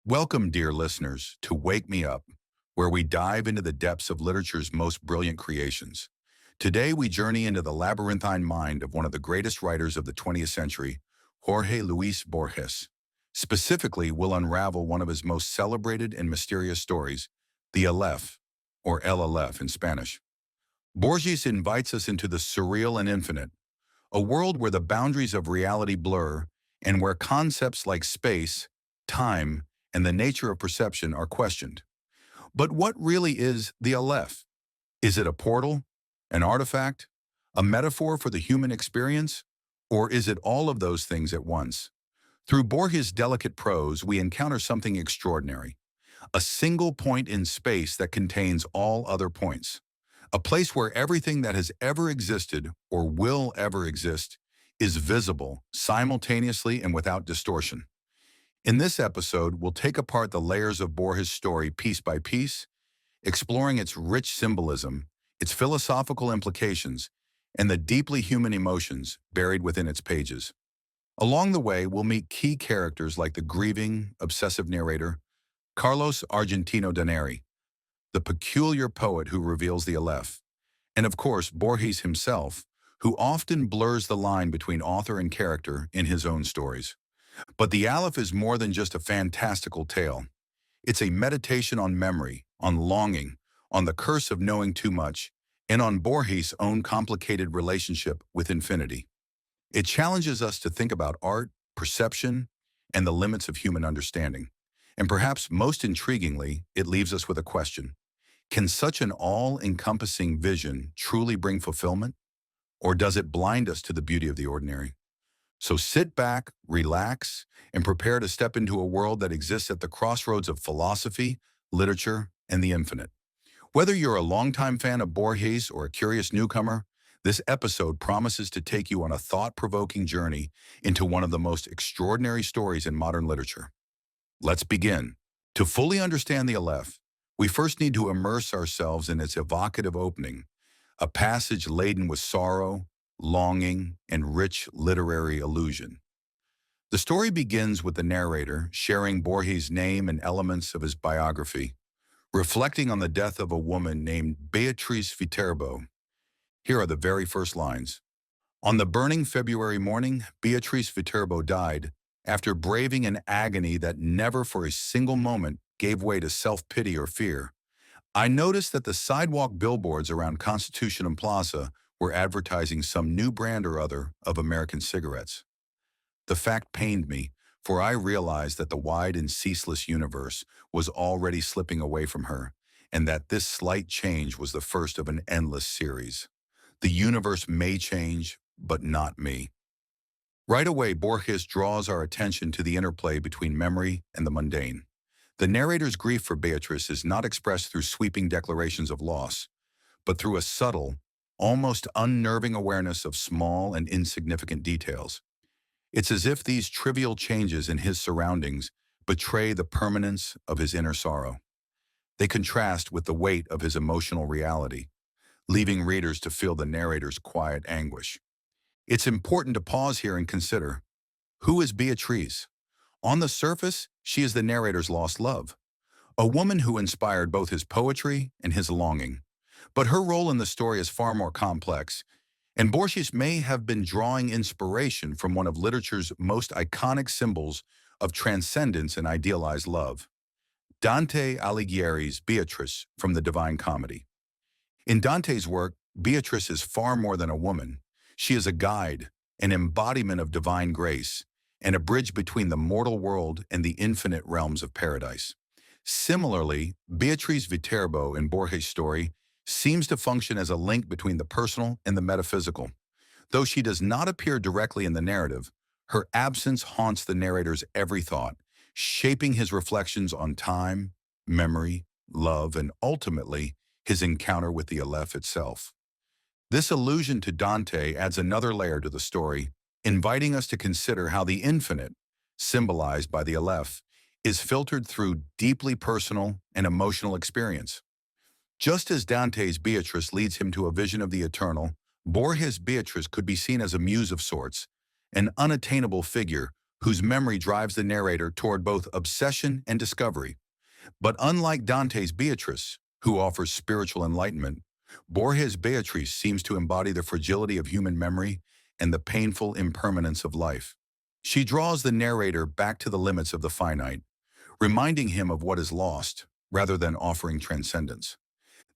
Welcome, dear listeners, to Wake Me Up, where we dive into the depths of literature's most brilliant creations. Today, we journey into the labyrinthine mind of one of the greatest writers of the 20th century, Jorge Luis Borges. Specifically, we'll unravel one of his most celebrated and mysterious stories, the Aleph, or El Aleph in Spanish. Borges invites us into the surreal and infinite, a world where the boundaries of reality blur and where concepts like space, time, and the nature of perception are questioned. But what really is the Aleph? Is it a portal, an artifact, a metaphor for the human experience, or is it all of those things at once? Through Borges' delicate prose, we encounter something extraordinary, a single point in space that contains all other points, a place where everything that has ever existed or will ever exist is visible simultaneously and without distortion. In this episode, we'll take apart the layers of Borges' story piece by piece, exploring its rich symbolism, its philosophical implications, and the deeply human emotions buried within its pages. Along the way, we'll meet key characters like the grieving, obsessive narrator, Carlos Argentino Daneri, the peculiar poet who reveals the Aleph, and of course, Borges himself, who often blurs the line between author and character in his own stories. But the Aleph is more than just a fantastical tale. It's a meditation on memory, on longing, on the curse of knowing too much, and on Borges' own complicated relationship with infinity. It challenges us to think about art, perception, and the limits of human understanding. And perhaps most intriguingly, it leaves us with a question. Can such an all-encompassing vision truly bring fulfillment? Or does it blind us to the beauty of the ordinary? So sit back, relax, and prepare to step into a world that exists at the crossroads of philosophy, literature, and the infinite. Whether you're a longtime fan of Borges or a curious newcomer, this episode promises to take you on a thought-provoking journey into one of the most extraordinary stories in modern literature. Let's begin. To fully understand the Aleph, we first need to immerse ourselves in its evocative opening, a passage laden with sorrow, longing, and rich literary illusion. The story begins with the narrator sharing Borges' name and elements of his biography, reflecting on the death of a woman named Beatriz Viterbo. Here are the very first lines. On the burning February morning, Beatriz Viterbo died after braving an agony that never for a single moment gave way to self-pity or fear. I noticed that the sidewalk billboards around Constitution and Plaza were advertising some new brand or other of American cigarettes. The fact pained me, for I realized that the wide and ceaseless universe was already slipping away from her, and that this slight change was the first of an endless series. The universe may change, but not me. Right away, Borges draws our attention to the interplay between memory and the mundane. The narrator's grief for Beatrice is not expressed through sweeping declarations of loss, but through a subtle, almost unnerving awareness of small and insignificant details. It's as if these trivial changes in his surroundings betray the permanence of his inner sorrow. They contrast with the weight of his emotional reality, leaving readers to feel the narrator's quiet anguish. It's important to pause here and consider, who is Beatrice? On the surface, she is the narrator's lost love, a woman who inspired both his poetry and his longing. But her role in the story is far more complex, and Borges may have been drawing inspiration from one of literature's most iconic symbols of transcendence and idealized love, Dante Alighieri's Beatrice from the Divine Comedy. In Dante's work, Beatrice is far more than a woman. She is a guide, an embodiment of divine grace, and a bridge between the mortal world and the infinite realms of paradise. Similarly, Beatriz Viterbo in Borges' story seems to function as a link between the personal and the metaphysical. Though she does not appear directly in the narrative, her absence haunts the narrator's every thought, shaping his reflections on time, memory, love, and ultimately, his encounter with the Aleph itself. This allusion to Dante adds another layer to the story, inviting us to consider how the infinite, symbolized by the Aleph, is filtered through deeply personal and emotional experience. Just as Dante's Beatrice leads him to a vision of the eternal, Borges' Beatrice could be seen as a muse of sorts, an unattainable figure whose memory drives the narrator toward both obsession and discovery. But unlike Dante's Beatrice, who offers spiritual enlightenment, Borges' Beatrice seems to embody the fragility of human memory and the painful impermanence of life. She draws the narrator back to the limits of the finite, reminding him of what is lost, rather than offering transcendence.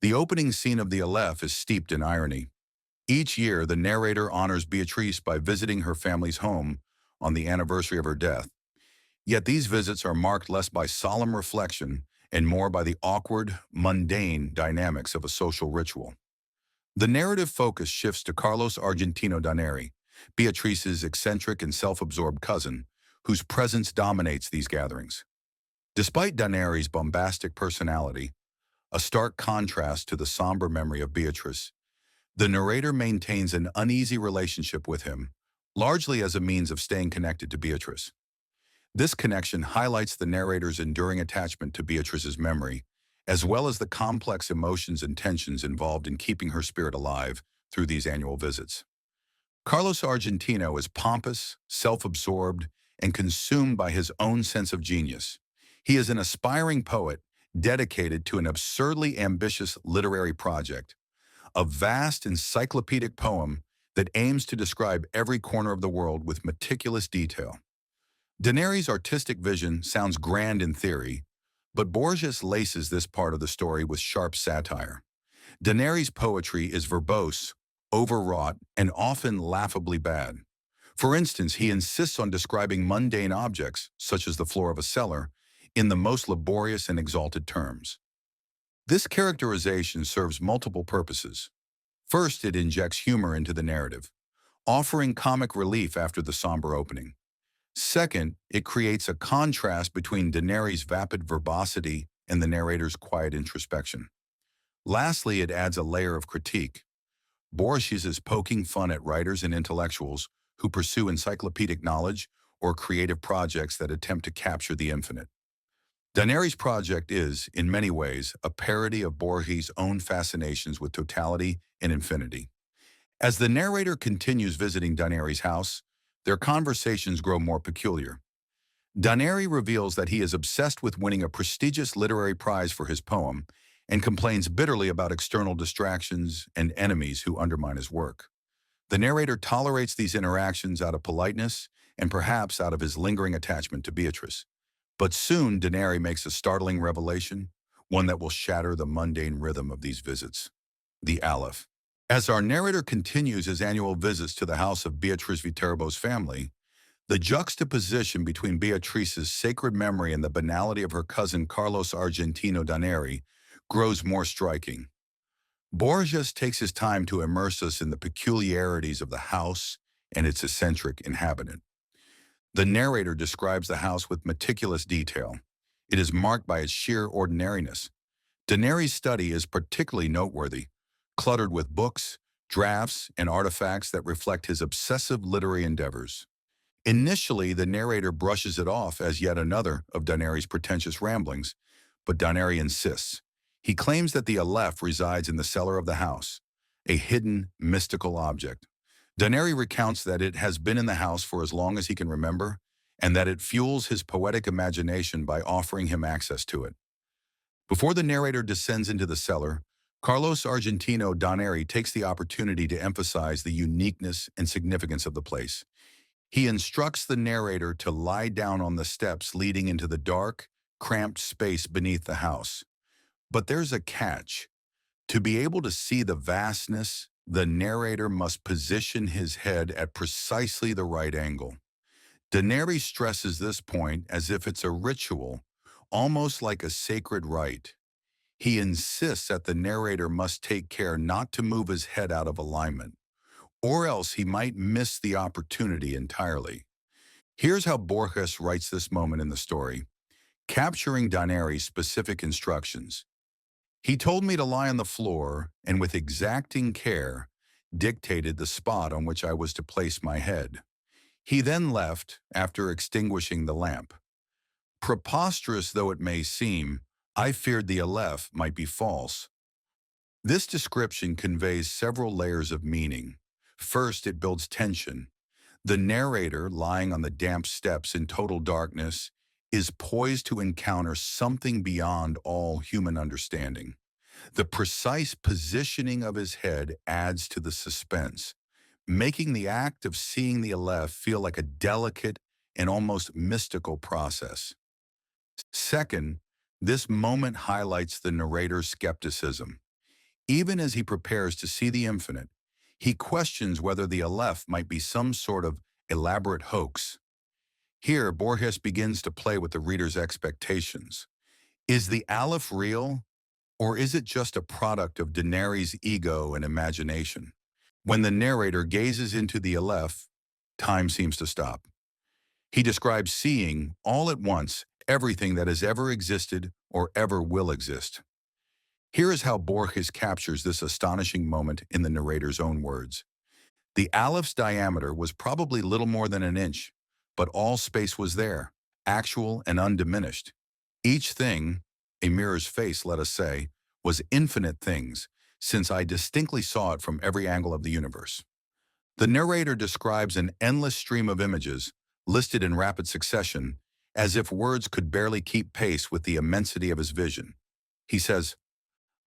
The opening scene of the Aleph is steeped in irony. Each year, the narrator honors Beatrice by visiting her family's home on the anniversary of her death. Yet these visits are marked less by solemn reflection and more by the awkward, mundane dynamics of a social ritual. The narrative focus shifts to Carlos Argentino Daneri, Beatrice's eccentric and self-absorbed cousin, whose presence dominates these gatherings. Despite Daneri's bombastic personality, a stark contrast to the somber memory of Beatrice, the narrator maintains an uneasy relationship with him, largely as a means of staying connected to Beatrice. This connection highlights the narrator's enduring attachment to Beatrice's memory, as well as the complex emotions and tensions involved in keeping her spirit alive through these annual visits. Carlos Argentino is pompous, self-absorbed, and consumed by his own sense of genius. He is an aspiring poet dedicated to an absurdly ambitious literary project, a vast encyclopedic poem that aims to describe every corner of the world with meticulous detail. Daneri's artistic vision sounds grand in theory, but Borges laces this part of the story with sharp satire. Daneri's poetry is verbose, overwrought, and often laughably bad. For instance, he insists on describing mundane objects, such as the floor of a cellar, in the most laborious and exalted terms. This characterization serves multiple purposes. First, it injects humor into the narrative, offering comic relief after the somber opening. Second, it creates a contrast between Daneri's vapid verbosity and the narrator's quiet introspection. Lastly, it adds a layer of critique. Borges is poking fun at writers and intellectuals who pursue encyclopedic knowledge or creative projects that attempt to capture the infinite. Daneri's project is, in many ways, a parody of Borges' own fascinations with totality and infinity. As the narrator continues visiting Daneri's house, their conversations grow more peculiar. Daneri reveals that he is obsessed with winning a prestigious literary prize for his poem and complains bitterly about external distractions and enemies who undermine his work. The narrator tolerates these interactions out of politeness and perhaps out of his lingering attachment to Beatrice. But soon, Daneri makes a startling revelation, one that will shatter the mundane rhythm of these visits. The Aleph. As our narrator continues his annual visits to the house of Beatrice Viterbo's family, the juxtaposition between Beatrice's sacred memory and the banality of her cousin Carlos Argentino Daneri grows more striking. Borges takes his time to immerse us in the peculiarities of the house and its eccentric inhabitant. The narrator describes the house with meticulous detail. It is marked by its sheer ordinariness. Daneri's study is particularly noteworthy, cluttered with books, drafts, and artifacts that reflect his obsessive literary endeavors. Initially, the narrator brushes it off as yet another of Daneri's pretentious ramblings, but Daneri insists. He claims that the Aleph resides in the cellar of the house, a hidden, mystical object. Daneri recounts that it has been in the house for as long as he can remember, and that it fuels his poetic imagination by offering him access to it. Before the narrator descends into the cellar, Carlos Argentino Daneri takes the opportunity to emphasize the uniqueness and significance of the place. He instructs the narrator to lie down on the steps leading into the dark, cramped space beneath the house. But there's a catch. To be able to see the vastness, the narrator must position his head at precisely the right angle. Daneri stresses this point as if it's a ritual, almost like a sacred rite. He insists that the narrator must take care not to move his head out of alignment, or else he might miss the opportunity entirely. Here's how Borges writes this moment in the story, capturing Daneri's specific instructions. He told me to lie on the floor and with exacting care dictated the spot on which I was to place my head. He then left after extinguishing the lamp. Preposterous though it may seem, I feared the Aleph might be false. This description conveys several layers of meaning. First, it builds tension. The narrator, lying on the damp steps in total darkness, is poised to encounter something beyond all human understanding. The precise positioning of his head adds to the suspense, making the act of seeing the Aleph feel like a delicate and almost mystical process. Second, this moment highlights the narrator's skepticism. Even as he prepares to see the infinite, he questions whether the Aleph might be some sort of elaborate hoax. Here, Borges begins to play with the reader's expectations. Is the Aleph real, or is it just a product of Daenerys' ego and imagination? When the narrator gazes into the Aleph, time seems to stop. He describes seeing, all at once, everything that has ever existed or ever will exist. Here is how Borges captures this astonishing moment in the narrator's own words. The Aleph's diameter was probably little more than an inch, but all space was there, actual and undiminished. Each thing, a mirror's face, let us say, was infinite things, since I distinctly saw it from every angle of the universe. The narrator describes an endless stream of images, listed in rapid succession, as if words could barely keep pace with the immensity of his vision. He says,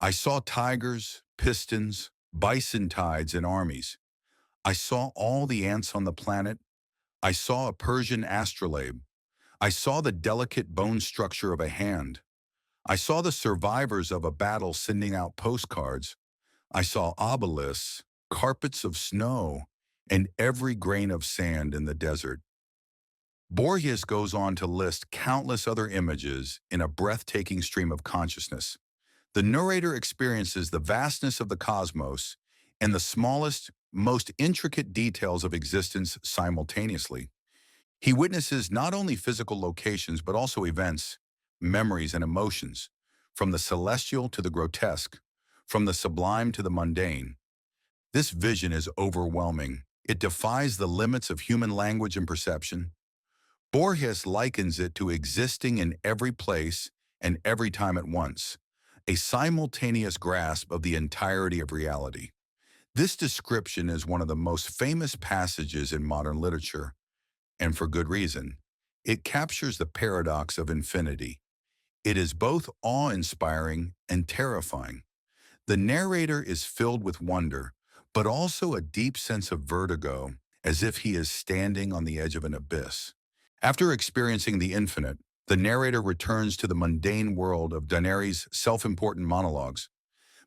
I saw tigers, pistons, bison tides, and armies. I saw all the ants on the planet. I saw a Persian astrolabe. I saw the delicate bone structure of a hand. I saw the survivors of a battle sending out postcards. I saw obelisks, carpets of snow, and every grain of sand in the desert. Borges goes on to list countless other images in a breathtaking stream of consciousness. The narrator experiences the vastness of the cosmos and the smallest, most intricate details of existence simultaneously. He witnesses not only physical locations but also events, memories, and emotions, from the celestial to the grotesque, from the sublime to the mundane. This vision is overwhelming. It defies the limits of human language and perception. Borges likens it to existing in every place and every time at once, a simultaneous grasp of the entirety of reality. This description is one of the most famous passages in modern literature, and for good reason. It captures the paradox of infinity. It is both awe-inspiring and terrifying. The narrator is filled with wonder, but also a deep sense of vertigo, as if he is standing on the edge of an abyss. After experiencing the infinite, the narrator returns to the mundane world of Daenerys' self-important monologues.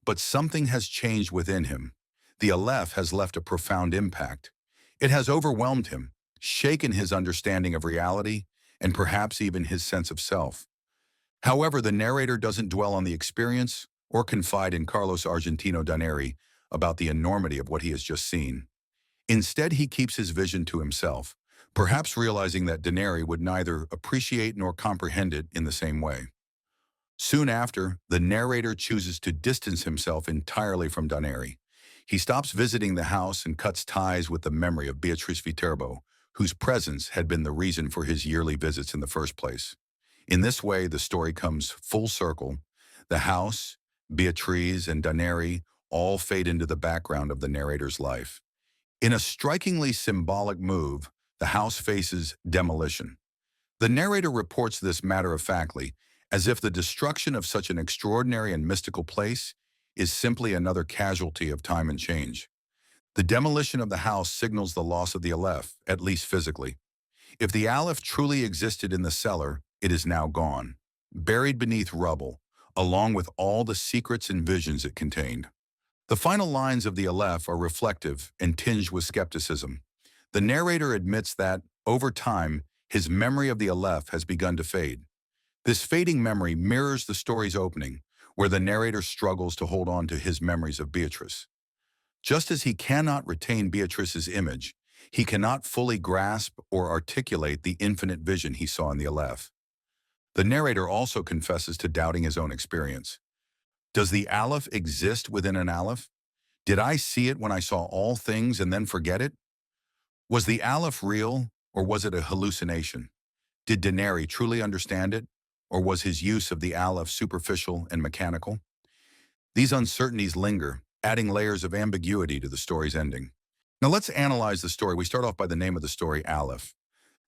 But something has changed within him. The Aleph has left a profound impact. It has overwhelmed him, shaken his understanding of reality, and perhaps even his sense of self. However, the narrator doesn't dwell on the experience or confide in Carlos Argentino Daneri about the enormity of what he has just seen. Instead, he keeps his vision to himself, perhaps realizing that Daneri would neither appreciate nor comprehend it in the same way. Soon after, the narrator chooses to distance himself entirely from Daneri. He stops visiting the house and cuts ties with the memory of Beatriz Viterbo, whose presence had been the reason for his yearly visits in the first place. In this way, the story comes full circle. The house, Beatriz, and Daneri all fade into the background of the narrator's life. In a strikingly symbolic move, the house faces demolition. The narrator reports this matter-of-factly, as if the destruction of such an extraordinary and mystical place is simply another casualty of time and change. The demolition of the house signals the loss of the Aleph, at least physically. If the Aleph truly existed in the cellar, it is now gone, buried beneath rubble, along with all the secrets and visions it contained. The final lines of the Aleph are reflective and tinged with skepticism. The narrator admits that, over time, his memory of the Aleph has begun to fade. This fading memory mirrors the story's opening, where the narrator struggles to hold on to his memories of Beatrice. Just as he cannot retain Beatrice's image, he cannot fully grasp or articulate the infinite vision he saw in the Aleph. The narrator also confesses to doubting his own experience. Does the Aleph exist within an Aleph? Did I see it when I saw all things and then forget it? Was the Aleph real, or was it a hallucination? Did Daneri truly understand it, or was his use of the Aleph superficial and mechanical? These uncertainties linger, adding layers of ambiguity to the story's ending. Now let's analyze the story. We start off by the name of the story, Aleph.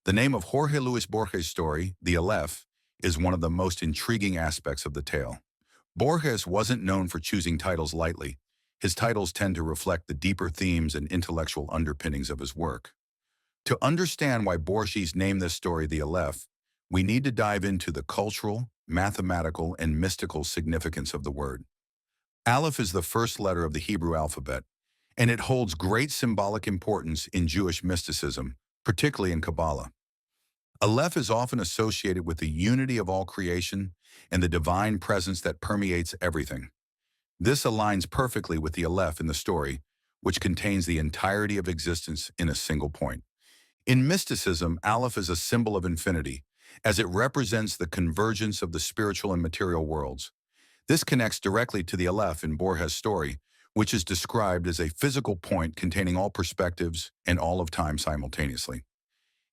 The name of Jorge Luis Borges' story, the Aleph, is one of the most intriguing aspects of the tale. Borges wasn't known for choosing titles lightly. His titles tend to reflect the deeper themes and intellectual underpinnings of his work. To understand why Borges named this story the Aleph, we need to dive into the cultural, mathematical, and mystical significance of the word. Aleph is the first letter of the Hebrew alphabet, and it holds great symbolic importance in Jewish mysticism, particularly in Kabbalah. Aleph is often associated with the unity of all creation and the divine presence that permeates everything. This aligns perfectly with the Aleph in the story, which contains the entirety of existence in a single point. In mysticism, Aleph is a symbol of infinity, as it represents the convergence of the spiritual and material worlds. This connects directly to the Aleph in Borges' story, which is described as a physical point containing all perspectives and all of time simultaneously.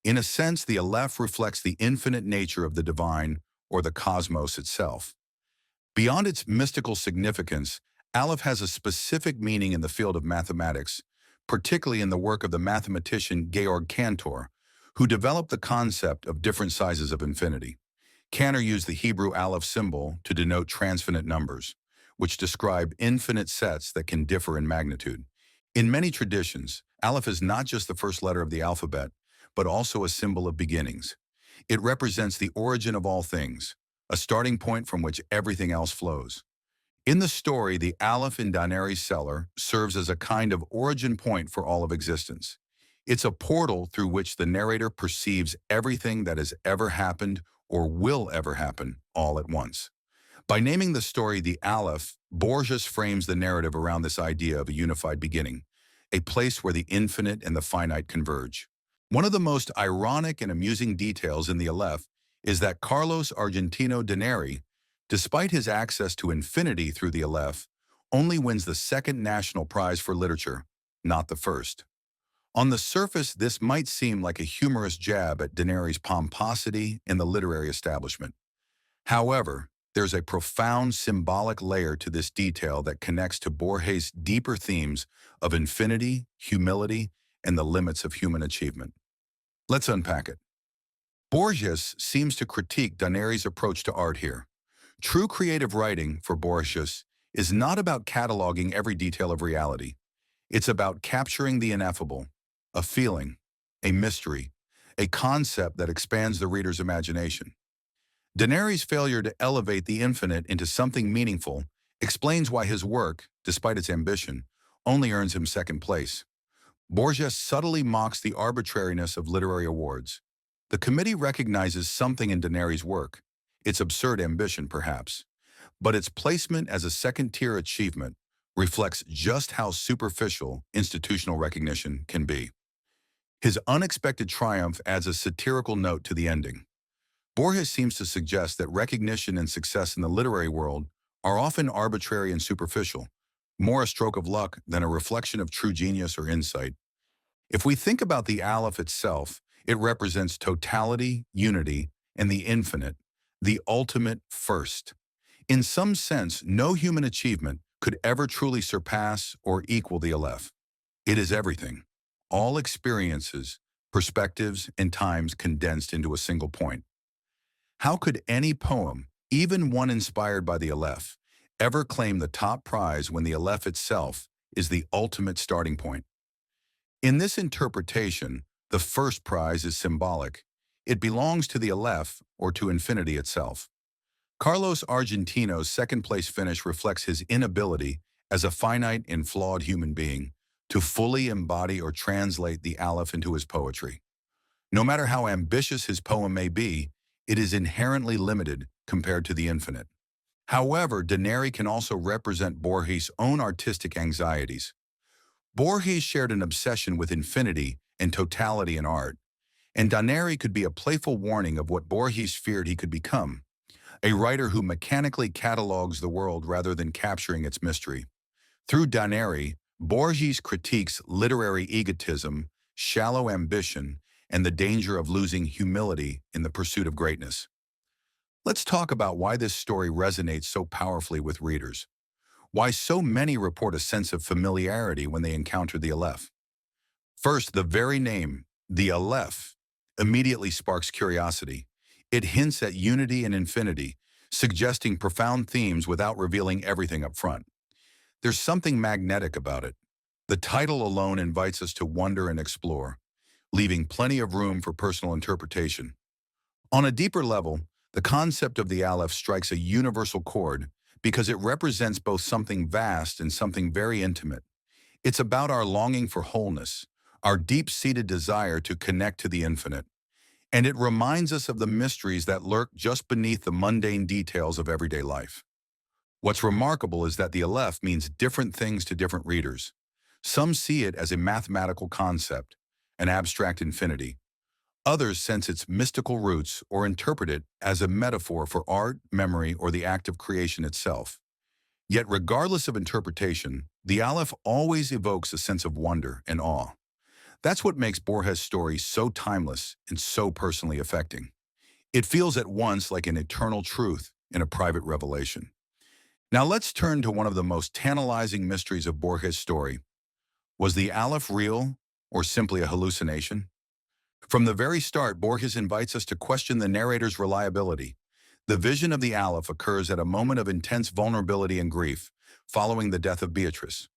In a sense, the Aleph reflects the infinite nature of the divine or the cosmos itself. Beyond its mystical significance, Aleph has a specific meaning in the field of mathematics, particularly in the work of the mathematician Georg Cantor, who developed the concept of different sizes of infinity. Cantor used the Hebrew Aleph symbol to denote transfinite numbers, which describe infinite sets that can differ in magnitude. In many traditions, Aleph is not just the first letter of the alphabet, but also a symbol of beginnings. It represents the origin of all things, a starting point from which everything else flows. In the story, the Aleph in Daneri's cellar serves as a kind of origin point for all of existence. It's a portal through which the narrator perceives everything that has ever happened or will ever happen all at once. By naming the story the Aleph, Borges frames the narrative around this idea of a unified beginning, a place where the infinite and the finite converge. One of the most ironic and amusing details in the Aleph is that Carlos Argentino Daneri, despite his access to infinity through the Aleph, only wins the second national prize for literature, not the first. On the surface, this might seem like a humorous jab at Daneri's pomposity in the literary establishment. However, there's a profound symbolic layer to this detail that connects to Borges' deeper themes of infinity, humility, and the limits of human achievement. Let's unpack it. Borges seems to critique Daneri's approach to art here. True creative writing, for Borges, is not about cataloging every detail of reality. It's about capturing the ineffable, a feeling, a mystery, a concept that expands the reader's imagination. Daneri's failure to elevate the infinite into something meaningful explains why his work, despite its ambition, only earns him second place. Borges subtly mocks the arbitrariness of literary awards. The committee recognizes something in Daneri's work, its absurd ambition perhaps, but its placement as a second-tier achievement reflects just how superficial institutional recognition can be. His unexpected triumph adds a satirical note to the ending. Borges seems to suggest that recognition and success in the literary world are often arbitrary and superficial, more a stroke of luck than a reflection of true genius or insight. If we think about the Aleph itself, it represents totality, unity, and the infinite, the ultimate first. In some sense, no human achievement could ever truly surpass or equal the Aleph. It is everything, all experiences, perspectives, and times condensed into a single point. How could any poem, even one inspired by the Aleph, ever claim the top prize when the Aleph itself is the ultimate starting point? In this interpretation, the first prize is symbolic. It belongs to the Aleph or to infinity itself. Carlos Argentino's second-place finish reflects his inability, as a finite and flawed human being, to fully embody or translate the Aleph into his poetry. No matter how ambitious his poem may be, it is inherently limited compared to the infinite. However, Daneri can also represent Borges' own artistic anxieties. Borges shared an obsession with infinity and totality in art, and Daneri could be a playful warning of what Borges feared he could become, a writer who mechanically catalogs the world rather than capturing its mystery. Through Daneri, Borges critiques literary egotism, shallow ambition, and the danger of losing humility in the pursuit of greatness. Let's talk about why this story resonates so powerfully with readers. Why so many report a sense of familiarity when they encounter the Aleph. First, the very name, the Aleph, immediately sparks curiosity. It hints at unity and infinity, suggesting profound themes without revealing everything up front. There's something magnetic about it. The title alone invites us to wonder and explore, leaving plenty of room for personal interpretation. On a deeper level, the concept of the Aleph strikes a universal chord because it represents both something vast and something very intimate. It's about our longing for wholeness, our deep-seated desire to connect to the infinite, and it reminds us of the mysteries that lurk just beneath the mundane details of everyday life. What's remarkable is that the Aleph means different things to different readers. Some see it as a mathematical concept, an abstract infinity. Others sense its mystical roots or interpret it as a metaphor for art, memory, or the act of creation itself. Yet regardless of interpretation, the Aleph always evokes a sense of wonder and awe. That's what makes Borges' story so timeless and so personally affecting. It feels at once like an eternal truth and a private revelation. Now let's turn to one of the most tantalizing mysteries of Borges' story. Was the Aleph real or simply a hallucination? From the very start, Borges invites us to question the narrator's reliability. The vision of the Aleph occurs at a moment of intense vulnerability and grief, following the death of Beatrice.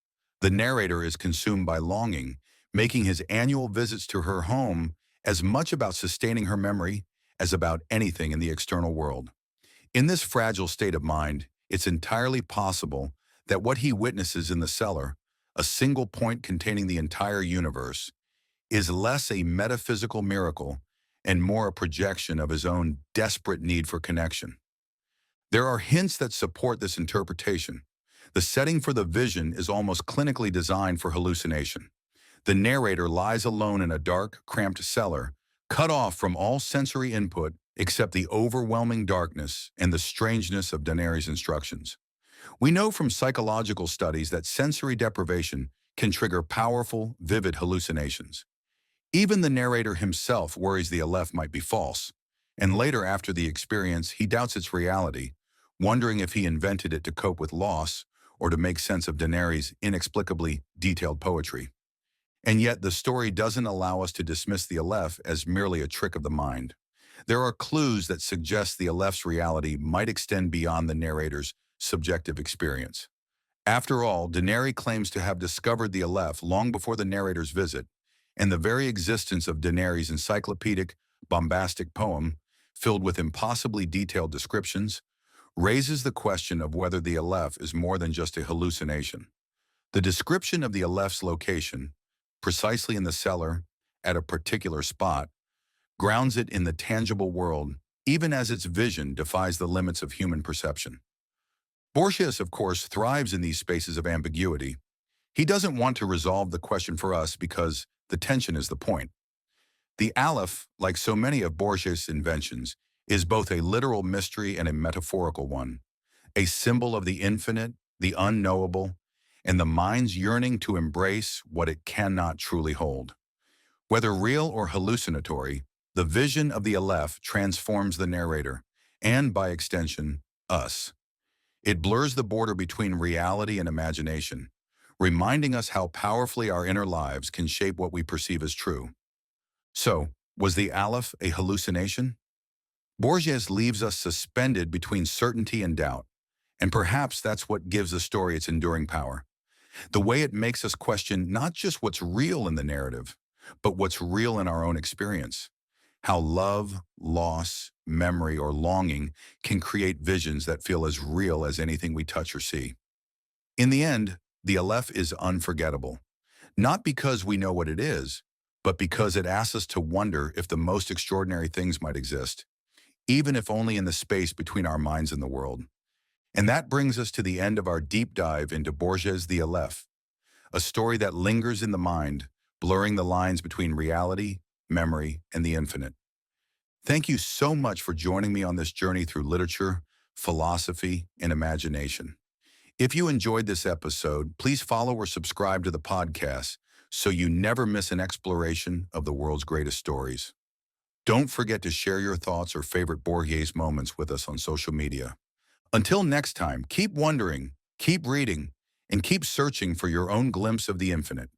The narrator is consumed by longing, making his annual visits to her home as much about sustaining her memory as about anything in the external world. In this fragile state of mind, it's entirely possible that what he witnesses in the cellar, a single point containing the entire universe, is less a metaphysical miracle and more a projection of his own desperate need for connection. There are hints that support this interpretation. The setting for the vision is almost clinically designed for hallucination. The narrator lies alone in a dark, cramped cellar, cut off from all sensory input except the overwhelming darkness and the strangeness of Daenerys' instructions. We know from psychological studies that sensory deprivation can trigger powerful, vivid hallucinations. Even the narrator himself worries the Aleph might be false, and later after the experience, he doubts its reality, wondering if he invented it to cope with loss or to make sense of Daenerys' inexplicably detailed poetry. And yet the story doesn't allow us to dismiss the Aleph as merely a trick of the mind. There are clues that suggest the Aleph's reality might extend beyond the narrator's subjective experience. After all, Daenerys claims to have discovered the Aleph long before the narrator's visit, and the very existence of Daenerys' encyclopedic, bombastic poem, filled with impossibly detailed descriptions, raises the question of whether the Aleph is more than just a hallucination. The description of the Aleph's location, precisely in the cellar, at a particular spot, grounds it in the tangible world, even as its vision defies the limits of human perception. Borges, of course, thrives in these spaces of ambiguity. He doesn't want to resolve the question for us because the tension is the point. The Aleph, like so many of Borges' inventions, is both a literal mystery and a metaphorical one, a symbol of the infinite, the unknowable, and the mind's yearning to embrace what it cannot truly hold. Whether real or hallucinatory, the vision of the Aleph transforms the narrator, and by extension, us. It blurs the border between reality and imagination, reminding us how powerfully our inner lives can shape what we perceive as true. So, was the Aleph a hallucination? Borges leaves us suspended between certainty and doubt, and perhaps that's what gives the story its enduring power. The way it makes us question not just what's real in the narrative, but what's real in our own experience. How love, loss, memory, or longing can create visions that feel as real as anything we touch or see. In the end, the Aleph is unforgettable, not because we know what it is, but because it asks us to wonder if the most extraordinary things might exist, even if only in the space between our minds and the world. And that brings us to the end of our deep dive into Borges' The Aleph, a story that lingers in the mind, blurring the lines between reality, memory, and the infinite. Thank you so much for joining me on this journey through literature, philosophy, and imagination. If you enjoyed this episode, please follow or subscribe to the podcast so you never miss an exploration of the world's greatest stories. Don't forget to share your thoughts or favorite Borges moments with us on social media. Until next time, keep wondering, keep reading, and keep searching for your own glimpse of the infinite.